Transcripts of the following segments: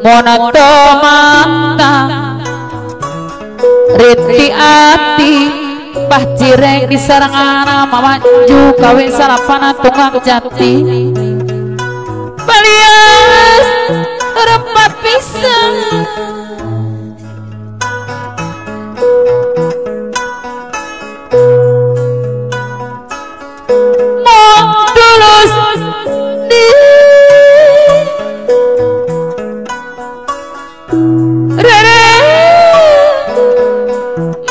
monotomata riti ati bah cireng di sarangana mamaju kawe salapana tunggak jati balias rempat pisang tulus di rere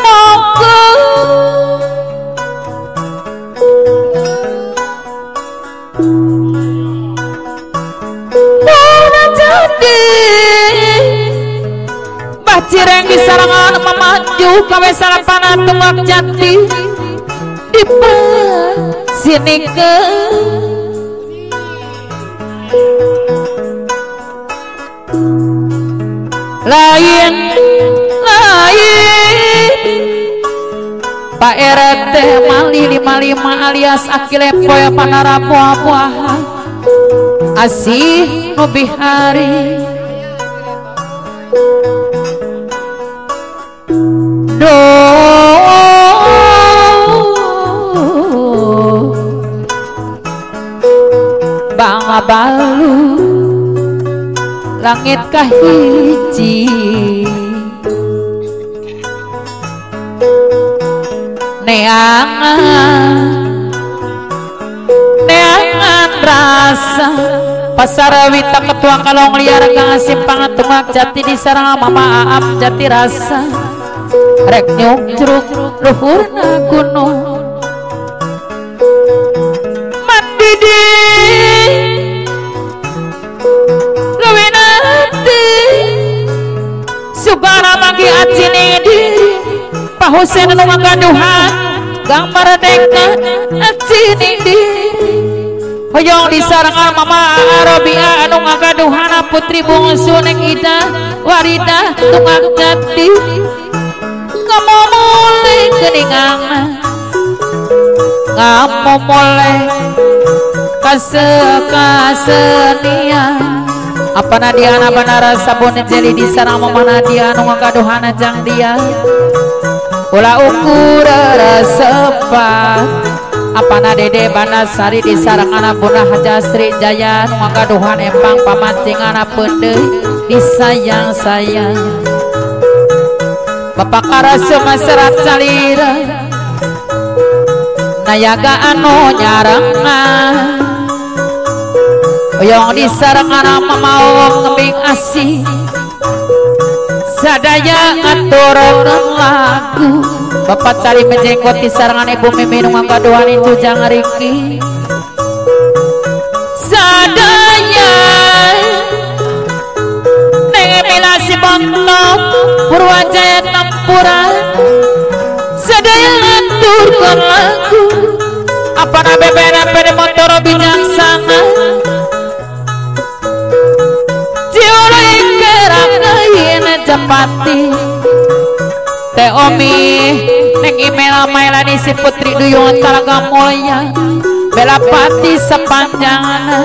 moko mana jadi bah cireng di sarangan memaju kawe salapana tunggak jati di sini ke lain Pak RT Mali 55 alias Akilepoy panarabuah-buahan asih nubihari bangga balu langit kahiji neangan rasa pasar wita ketua kalong liar kang simpang tungak jati di sarang mama aap jati rasa rek nyuk jeruk luhurna gunung mandidi lewinati sugara manggi acini diri Pak Husein anu magaduhan gambar deka acini diri hoyong di sarangan mama Arabia anu ngagaduhan putri bungsu neng Ida Warida tungak jati kamu mulai keningangan kamu mulai kasenian apa nadiana benar sabun jeli di sarang mama nadia anu ngagaduhan jang dia ulah ukur resepat apa dede Banasari di sarang anak bunda Haja Sri Jaya ngagaduhan empang pamancing anak pendei disayang-sayang Bapak Karasu maserat salira nayaga anu nyarangan oyong di sarang anak mamau ngembing asih sadaya ngaturkan lagu Bapak cari menjenggot di sarangan ibu miminung ngagaduhan itu jangan riki sadaya nengemilasi bontok Purwajaya tempuran sadaya ngaturkan lagu apa nabe bena pede motor bijaksana jiulai kerak lain Japati Teh Omi neng email Mailani si Putri Duyung Talaga Mulya Bela Pati sepanjangana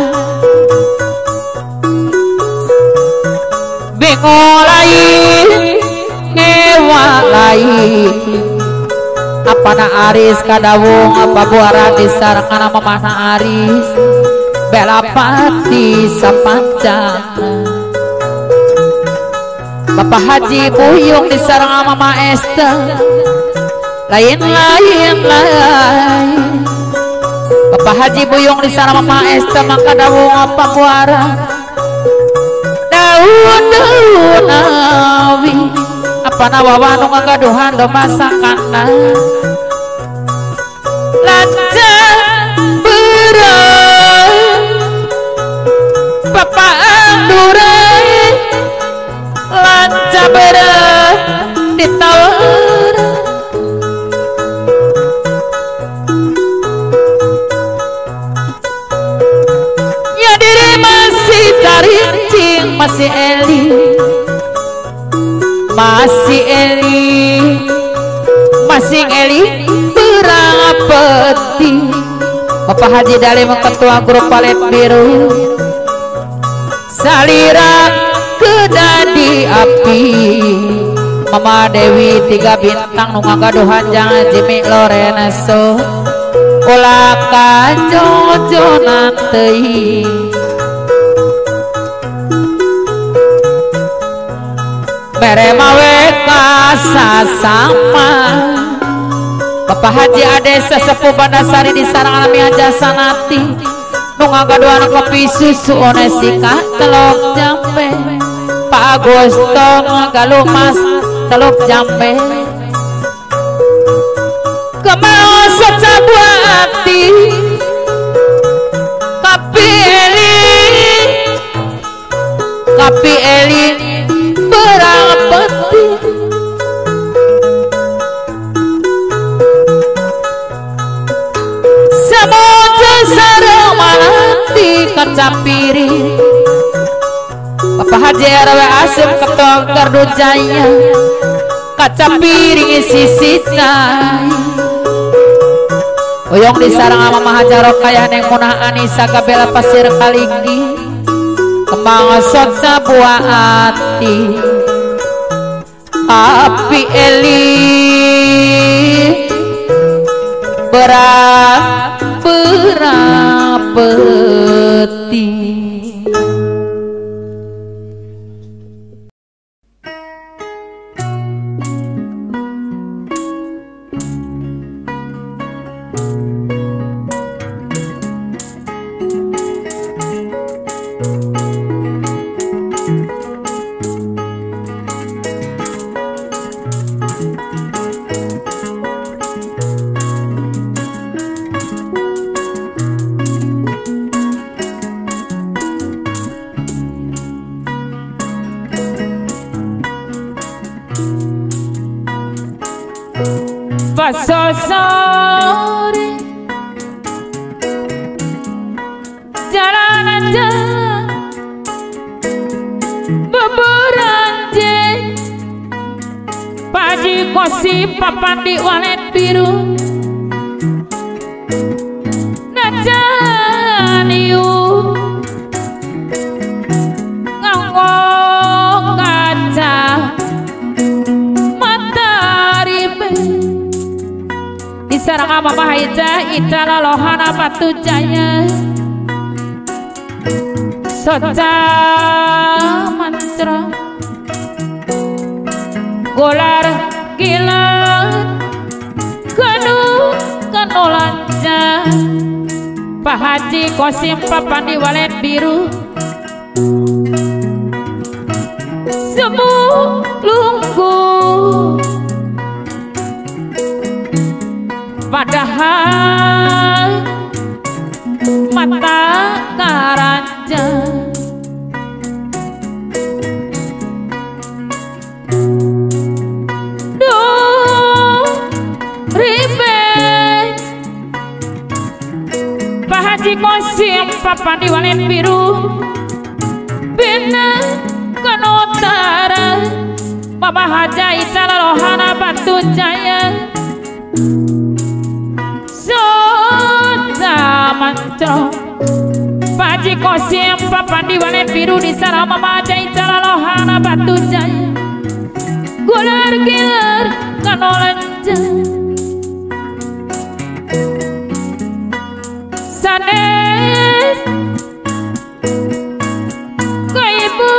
bingung lain ngewa lain apa na Aris kadawung apa buara di sarangana mamana Aris Bela Pati sepanjangana Bapak Haji Buyung di sarang mama Esther lain Bapak Haji Buyung di sarang mama Esther maka dawung apa buara daun awi apa nawawanu ngagaduhan do masakana lancar berat Bapak Andurai lancar berat ditawar ya diri masih carincing masih Eli berang peti Bapak Haji Dalim ketua grup palet biru salira ke dadi api Mama Dewi 3 bintang nu ngagaduhan jangan Jimmy Lorenzo ulah kajojonan teuing mere mawe kasasama Bapak Haji Ade sesepuh Bandasari di sarang alami Jasanati nu ngagaduhan kopi susu onesika telok jambe Pak Agusto ngagalumas telok jambe kemau secabuah hati kapi eli berapeti semoga sareng malati kaca piring Bapak Haji RW Asim Ketua Gardu Jaya kaca piring sisi cai Oyong di sarang Mama Hajarok kaya neng Munah Anissa Kabela Pasir Kalinggi kembang soca buah hati api eli berapeti sore jalan aja beberanje Paji Kosi papan di walet biru najaniu nganggo kaca sarang Mama Haja Ica Lalohana Batu Jaya soca mantra golar gilar kanolanja Pak Haji Kosim papan di walet biru semu lunggu padahal mata karaja duh ribet Pak Haji Kosim papan di walet biru bina kanotara Mama Haja Ica Lalohana Batu Jaya mantra Paji Kosim papan di walet biru di sarang Mama Haja Ica Lalohana Batu Jaya gular gilar kanolanja sanes ke ibu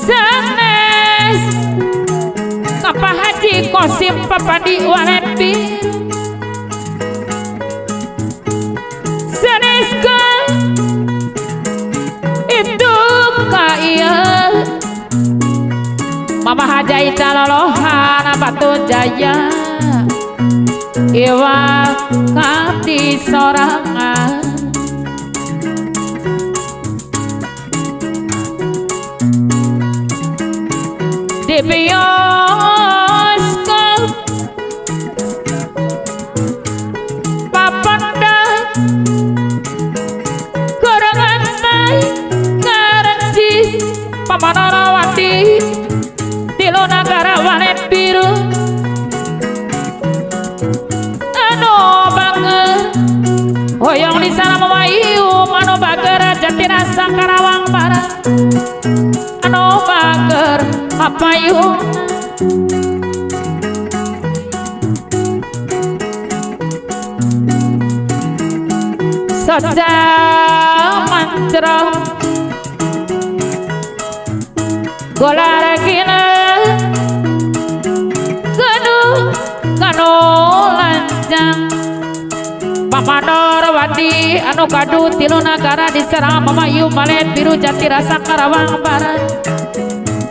sanes ke Pak Haji Kosim papan di walet biru itu kaya Mama Haja Ica Lalohana Batu Jaya iwa kapti sorangan di bioskop papanda gorengan baik karancis Pamanarawati Tilo Nagara walet biru anu banget hoyong di sana memayu mano bagara Jatinasi rasa Karawang Barat anu bager papayun saja mantra golar gila kanu lanjang Pamanor Wadi anu kadu tilu nagara diserang memayu malet biru jati rasa Karawang Barat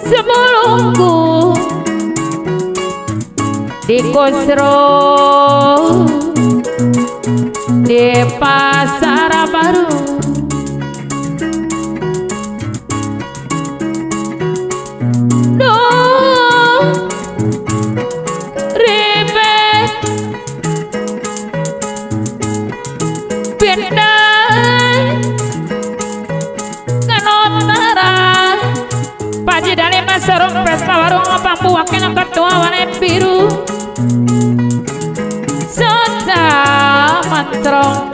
sebelumku di Kusro di Pasar Baru sarung pesta warung pampu wakil ketua warna biru Soja mantrong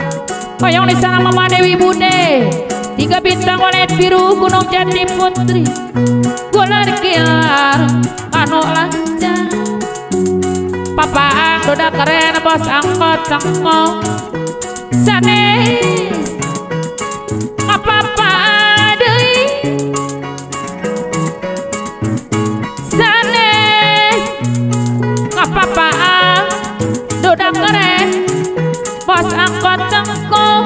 koyong di sana Mama Dewi Bude 3 bintang warna biru Gunung Jati Putri gular gilar anu lancar Papa udah keren bos angkot cengkok sanes apa-apa papaan dudak keren bos angkot cengkok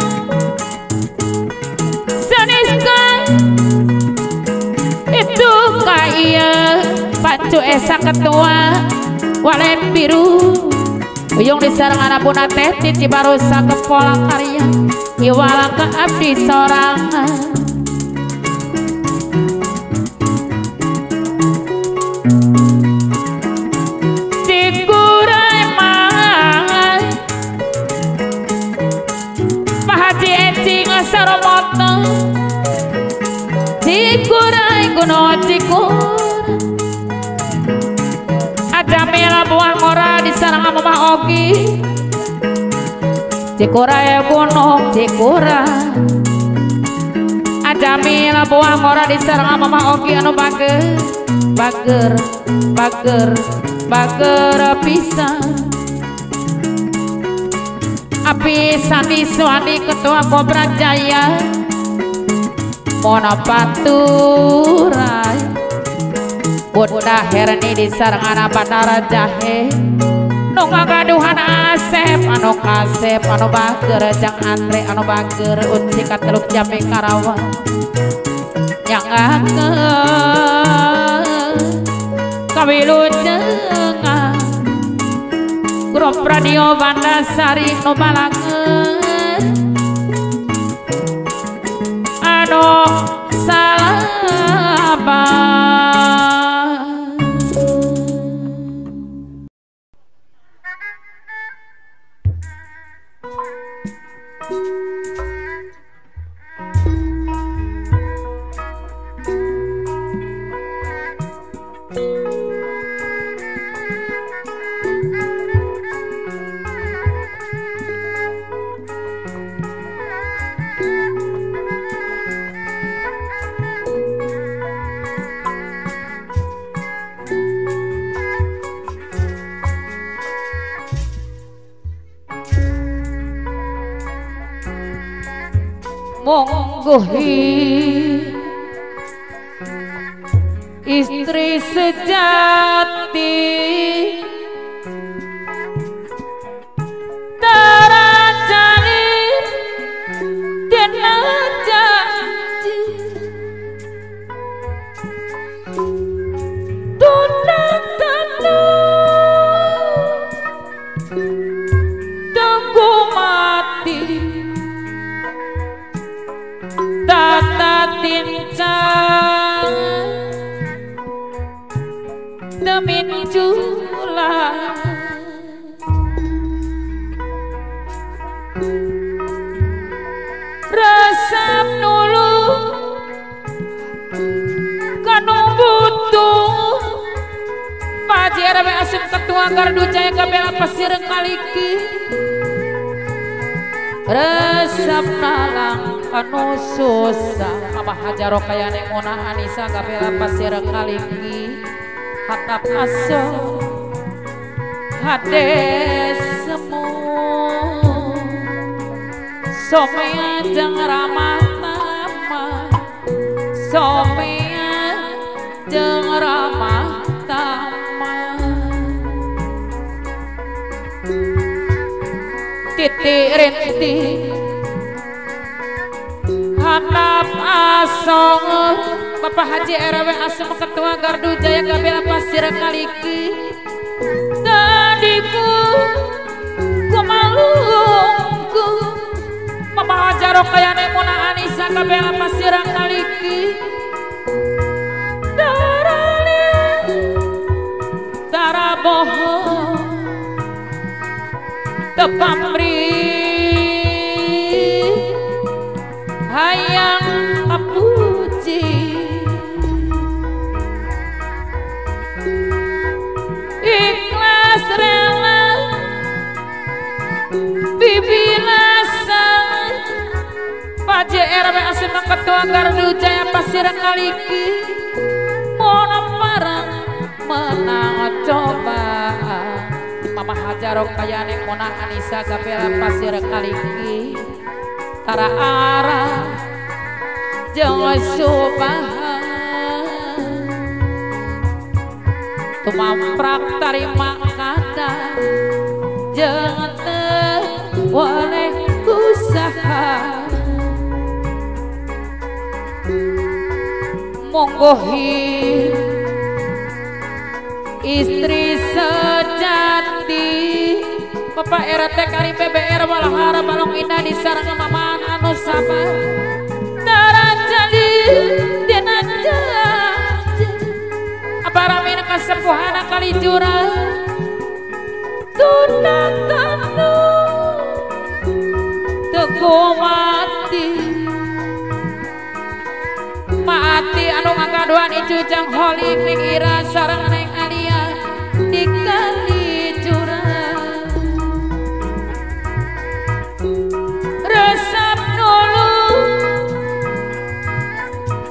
saniskan itu kaya Pacu Esa ketua walet biru uyung disarang anapuna teh di Cibarusa ke Polang Karya iwala ke abdi sorangan Saromoto Cikuray Gunung Cikur Ajamila buah ngora di sarang Mama Ogi Cikuray Gunung Cikuray Ajamila buah ngora di sarang Mama Ogi anu bager pisan Api Sandi Suwandi ketua Kobra Jaya Mona Paturai Bunda Herni di Sarangana Bandara Jahe Nunga gaduhan Asep anu kasep anu bager jang antre anu bager unci kateluk Jambi Karawang yang kawilujengan Grup Radio Bandasari Nubalangeun anu salaban monggohi istri sejati tarajalin dena janji tunang tunggu mati tata tincang demi jula resep nulu kanu butuh Pajer asim ketua gardu jaya kabela pasir kaliki resep nalang anu susah Mama Hajaro kayane Mona Anissa Gabela pasir kaliki hatap aso hades semu somea jeung ramatama somea jeung ramatama titi renti handap asong Bapak Haji RW Asem Ketua Gardu Jaya Gabela pasir kaliki tadiku kumalungku Mama Hajaro kayane Mona Anissa Gabela pasir kaliki daralia taraboho tepamri hayang kapuji ikhlas rela bibinasa Pak JRW Asima Ketua Gardu Jaya pasir kaliki Mona parang menang coba Mama Hajaro kayane Mona Anissa Gabela pasir kaliki tara arah jeung subahan tumamprak tarima kada jeung teu boleh usaha monggohi istri sejati Bapak RT Kari PBR Walahara Balong Indah di sarang Maman anu sabar darajali dina janji aparamin kasepuhana kali jurang tunda tanu teguh mati mati anu ngagaduan icujang holik ning ira sareng neng Alia di kali resep dulu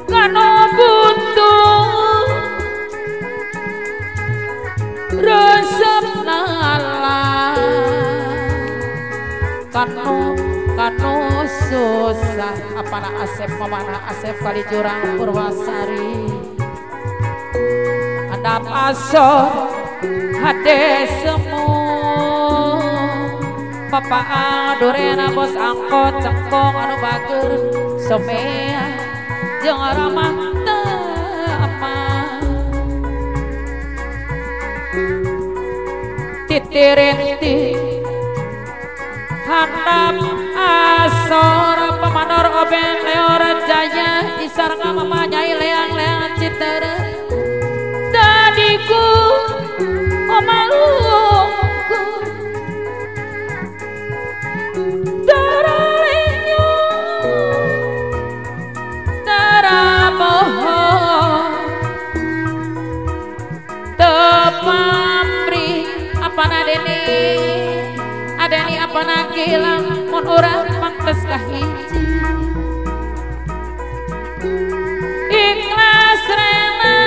kanu butuh resep nala kanu susah apana Asep Mamana Asep kali jurang Purwasari handap asor hades semu Bapak Adorena bos angkot cengkong anu bager somea jeung ramatama titirenti handap asor pemanor oben leor jaya di sareng Mama Nyai leang-leang citara tadiku omalungku daralinyo taraboho tepamri apana adeni apana gilang mun urang mangtes kahiji ikhlas rela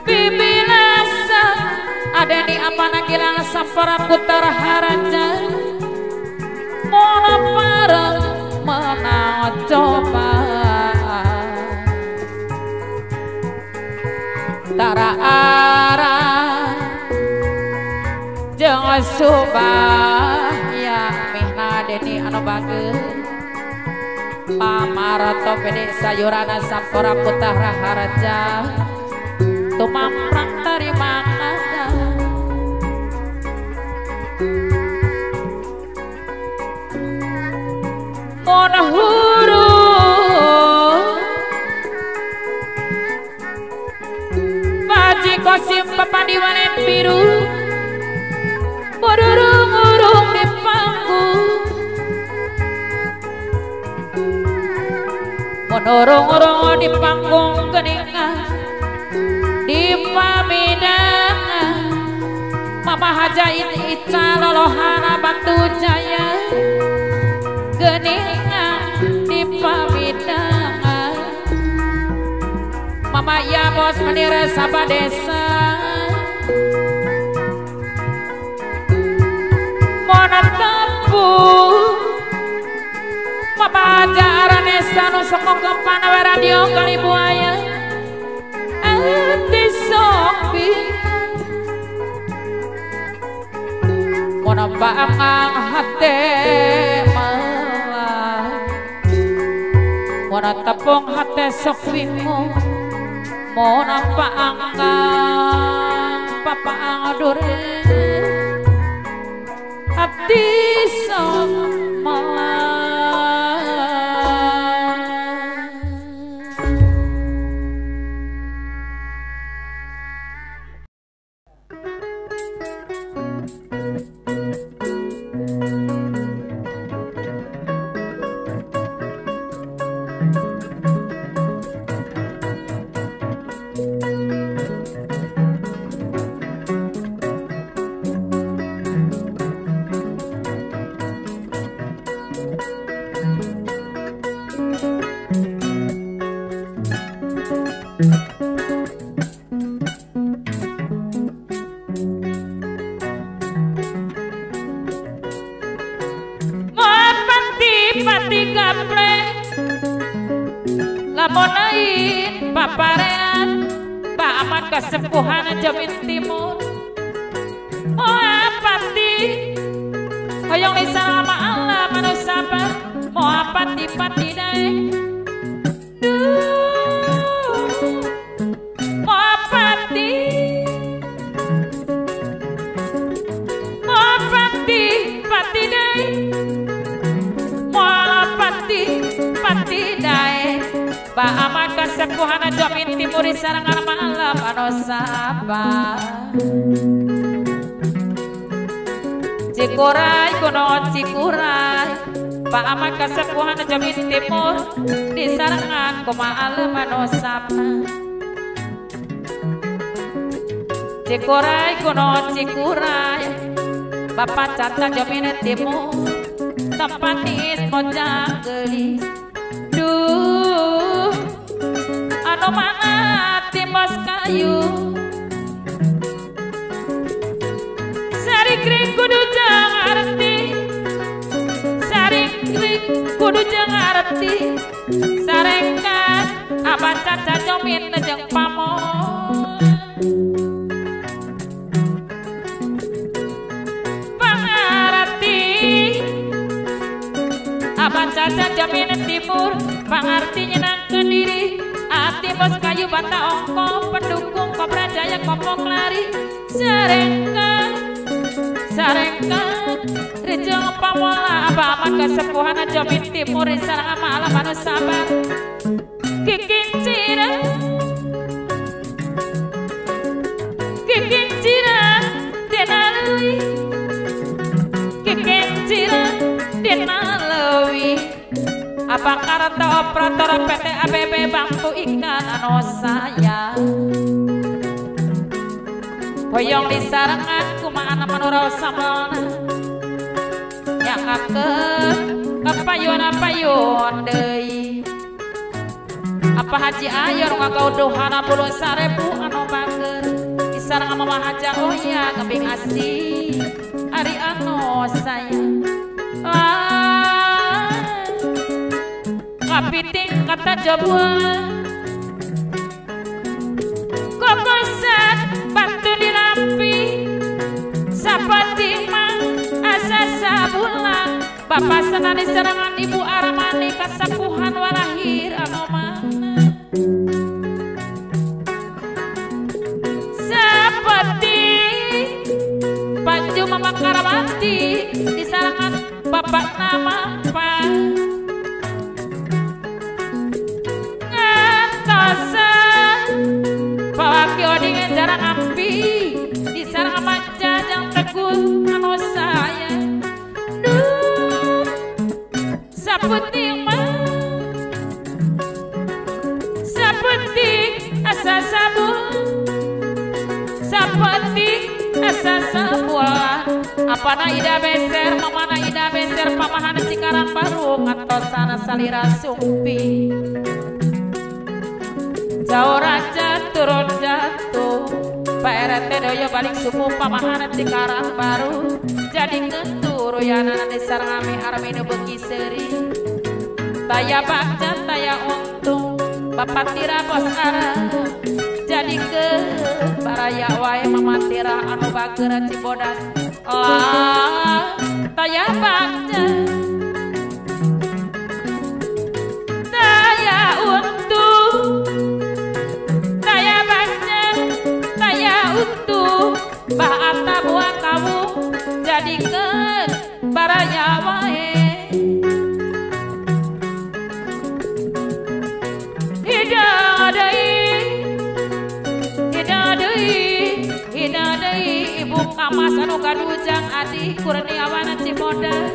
bibinasa adeni apana gilang sampara putar haraja Mona parang menang coba tara arah jeung subah yang mihna deni anu bageus pamarato pede sayurana sampora putara haraja tumamprang tarima kada Mona huru Paji kosim papandiwanen biru Murung-murung di panggung Menurung-urung di panggung keningan Di pamidangan Mama Haja Ica Lolohana Batu Jaya Geningan Mama ya bos menira sapa desa Mona tapu Mama ajarane sanu sokong kempana radio kali buaya Ati sopi Mona baangang hati malah Mona tepung hati sokwimu Mona paanggang papaang dure hati sok malah lamonain paparean Pak Amat kesepuhan Jamin Timur oh apati hoyong lisa sama Allah manusia mau apati-pati dae mau apati pati dae mau pati dae Pak Amat kesepuhan Jamin Timur sarangan malam anu sapa Cikuray kuno Cikuray Pak Amat kesepuhan Jamin Timur di sarangan kumaha anu sapa Cikuray kuno Cikuray Bapak Caca Jamin Timur tempat is mojang gelis duh anu mana timbas kayu sarikring kudu jangarti sarikring kudu jangarti sarengkat abad caca Jamin jeung pamon pangarti abad caca Jamin Timur pangarti nyenangkeun diri ati bos kayu bata ongko pendukung Kobra Jaya kopong lari sarengkat rejeng pamola Aba Amat kesepuhan Jamin Timur sareng malam anu sabar kikincira denalewi kikincira denalewi apa karta operator PT ABB Bangku Ikan anu sayang hoyong disarengan kumaha manurau samelna yang akeun kepayun-payun deui apa Haji Ayor ngagauduhana 10.000 anu bager disarengan Mama Haja Oya ngembing asih ari anu sayang kapiting kata jabuan kokosan batu dilampi sapati mang asa sabulan Bapak senani serangan Ibu Armani kasepuhan walahir anu mana sapati Panju Mama Karawati di sarangan Bapak nama Pak Pawaki odingan jarang ampi di sarang maca jang teguh anu saya duh saputing mah saputing asa sabun saputing asa sabulan apana ida beser mamana ida beser pamahan Cikarang Baru ngatosana salira sumpi jauh raja turun jatuh Pak RT doyo balik suku pamahanan Cikarang baru jadi keturu yana desa ngami arminu beki seri taya bakja taya untung bapak tira bos arah jadi ke baraya wae mama tira anu bagera Cibodas lah taya bakja taya untung taya bakja taya untung bahata buat kamu jadi ke baraya wae ibu kamas anu kadujang adi Kurniawan Cibodas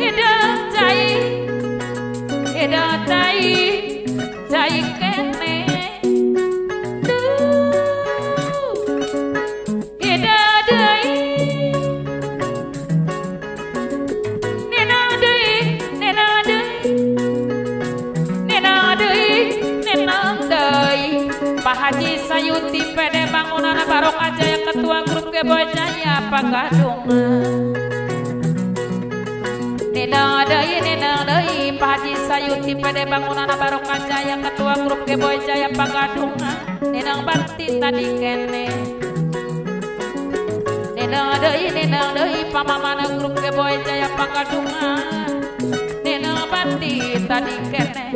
hidup cai kene hidup deui nena deui Pak Haji Sayuti pede bangunan barok aja yang ketua grup Keboy Jaya Pagadungan nena deui Pak Haji Sayuti pede bangunan barok aja yang ketua grup Keboy Jaya Pagadungan nena bakti tadi kene nena deui pamamana grup Keboy Jaya Pagadungan nena bakti tadi kene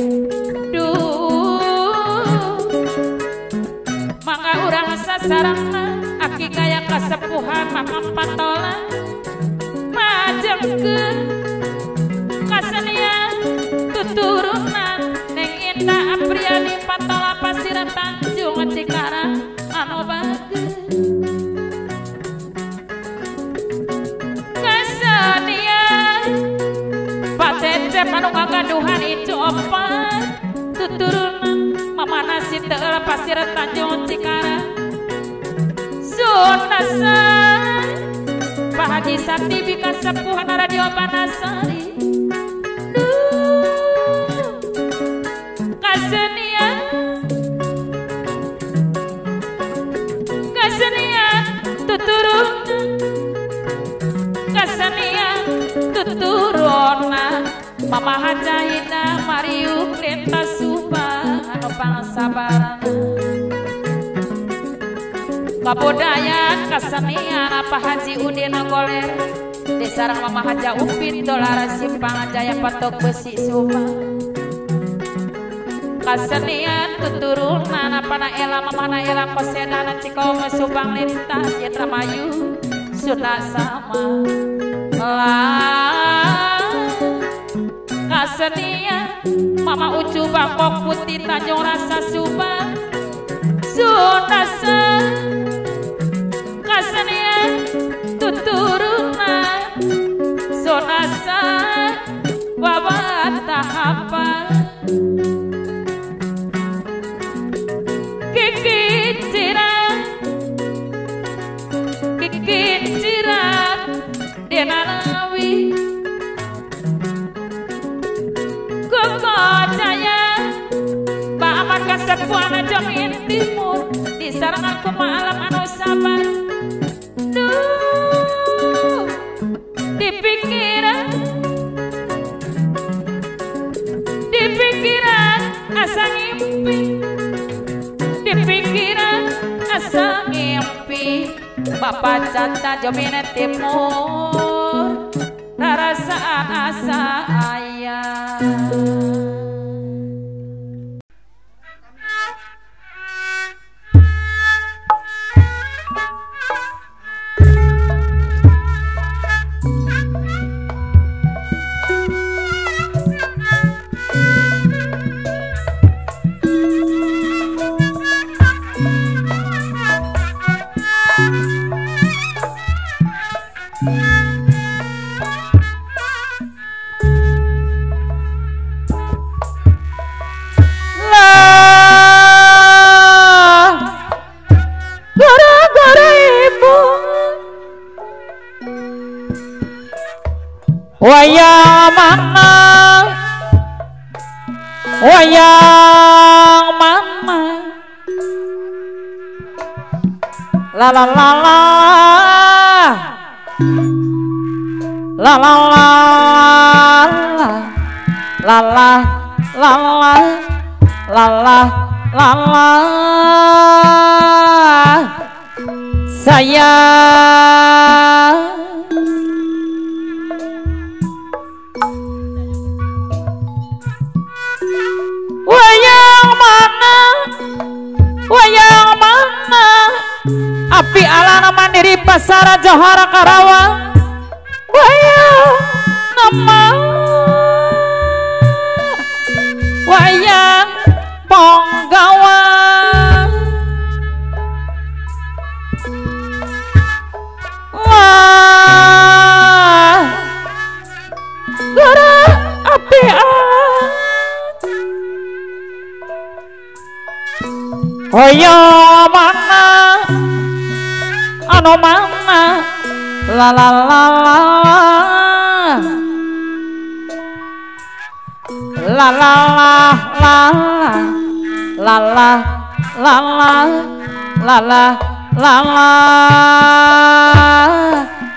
mangga urang sasarangna aki gaya kasepuhan mama patola majengkeun kasenian tuturunan neng Indah Apriani patola Pasir Tanjung Cikarang anu bageus kasenian Pak Cecep anu ngagaduhan icu opat tuturunan mamana Siteul Pasir Tanjung Cikarang Sunasan Pak Haji Sakti bika sepuhan Radio Banasari kasenian tuturuna Mama Hajahina Mariu Kreta Subang anu pangsabarana kabudayan kasenian Pak Haji Udin Goler disarang Mama Haja Upin Dolar Simpang Jaya Patok Besi Subang kasenian tuturunan apana ela mamana ela kosedana Cikau Subang lintas Indramayu sudah sama lah kasenian Mama Ucu Bangkok Putih Tanjung Rasa Subang sunasa kasenian tuturunan sunasa babat tahapan kiciran denanawi Jaya Pak Aman kasepuan Jamin Timur disarangan ku malam anu sabar duh di pikiran asa ngimpi di pikiran asa ngimpi Bapak Janta Jamin Timur rarasaan asa ayah wayang mana la la la la la la la la la la la la la saya wayang mana api alana mandiri pasar Johar Karawang wayang nama wayang Ponggawang wah gara api hoyo mana anu mana la la la la la la la la la la la la la la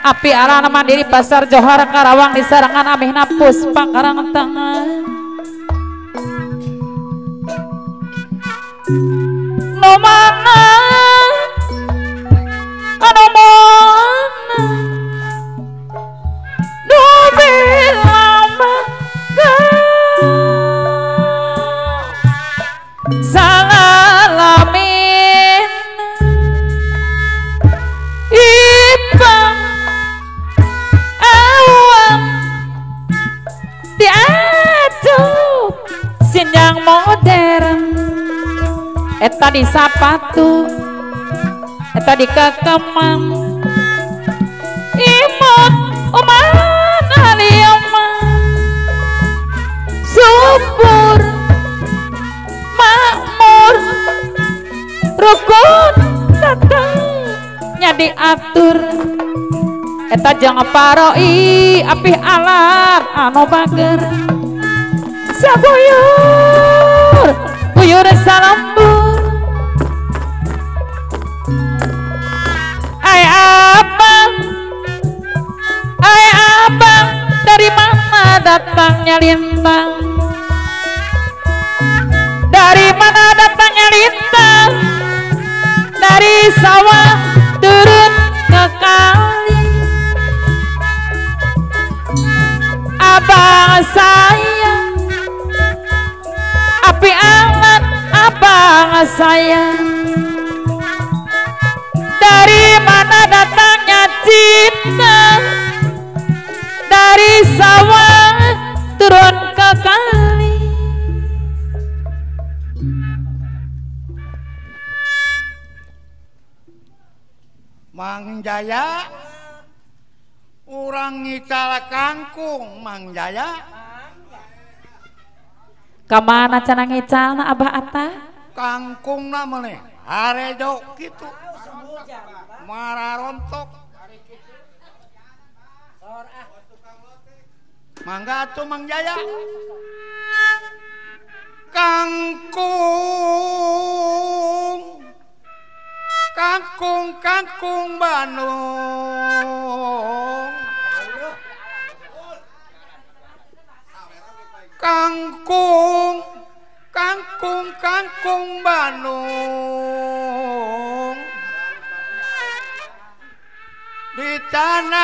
api arana mandiri pasar Johar Karawang disarangan amihna puspa karang tangan no mana anu mana no bilama salalamin ipang awam diaduh sinjang modern eta di sapatu eta di kekemang imut uman aliyama subur makmur rukun datang nyadi atur eta jangan paroi apih alat anu bager sabuyur buyur salambur ay abang dari mana datangnya lintang dari mana datangnya lintang dari sawah turun ke kali abang saya api anget abang saya dari mana datangnya cinta dari sawah turun ke kali Mang Jaya urang ngical kangkung Mang Jaya kamana cenah ngicalna Abah Atta kangkung namanya harejo gitu mararontok mangga tuh Mang Jaya kangkung Bandung kangkung Bandung di tanah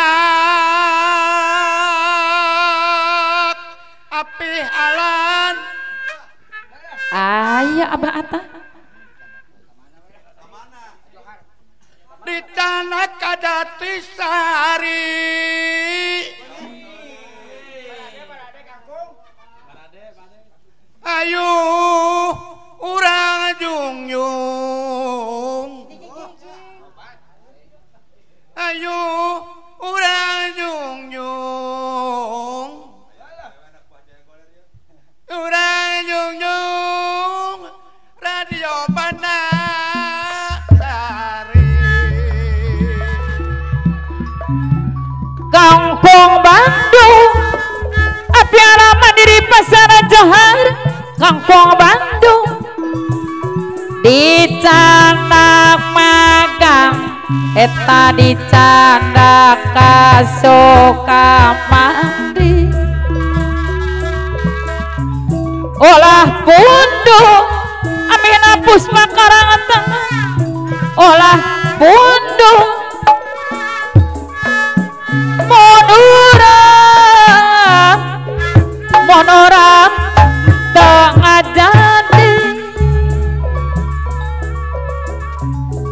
api alan aya Abah Atta di tanah Kadatisari ayo urang jungjung ayo urang jungjung radio Banasari Kampung Bandung api alamat diri pasar Johar Kampung Bandung di Canak Magang eta dicanda kasokamandi olah punduk amina puspa karangan tengah olah punduk monorang tengah jadi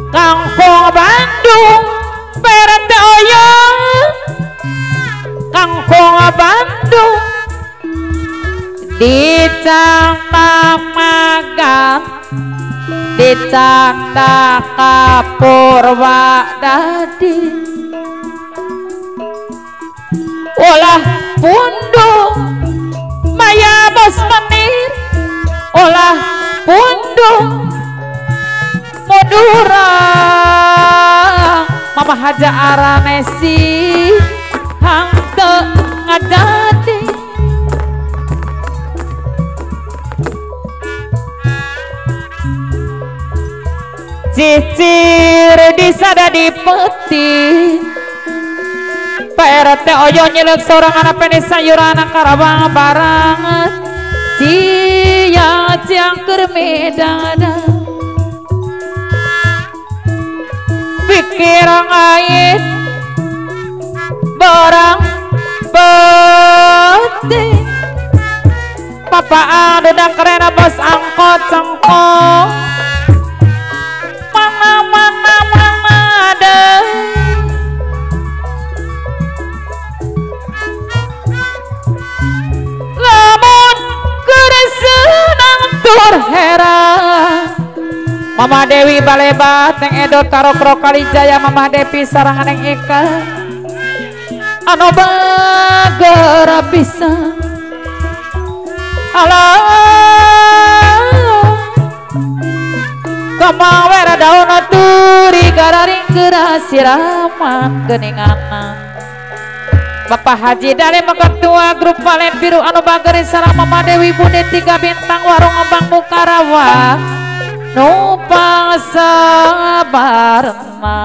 Kampung Bandung PRT Oyo Kampung Bandung dicangtak magang dicangtak Purwadadi olah punduk Maya Bos Menir olah punduk Madura Mama Haja Aranesi hangke ngajadi cicir disada di peti PRT Oyo nyelek seorang anak penis sayuran karabang barangan cia ciangker medana pikir ngait barang peti papa adu dan keren bos angkot cengkok mana ada lamun keresenang tur heran Mama Dewi Balebat Neng Edot karo Krokali Jaya Mama Devi sarangan Neng Eka anu bagera pisan alah kamawera daun turi gararing geura siraman geninganan Bapak Haji Dale Ketua Grup Valen Biru anu bageri sareng Mama Dewi Bude 3 bintang warung Ngembang Mukarawang numpang sabarna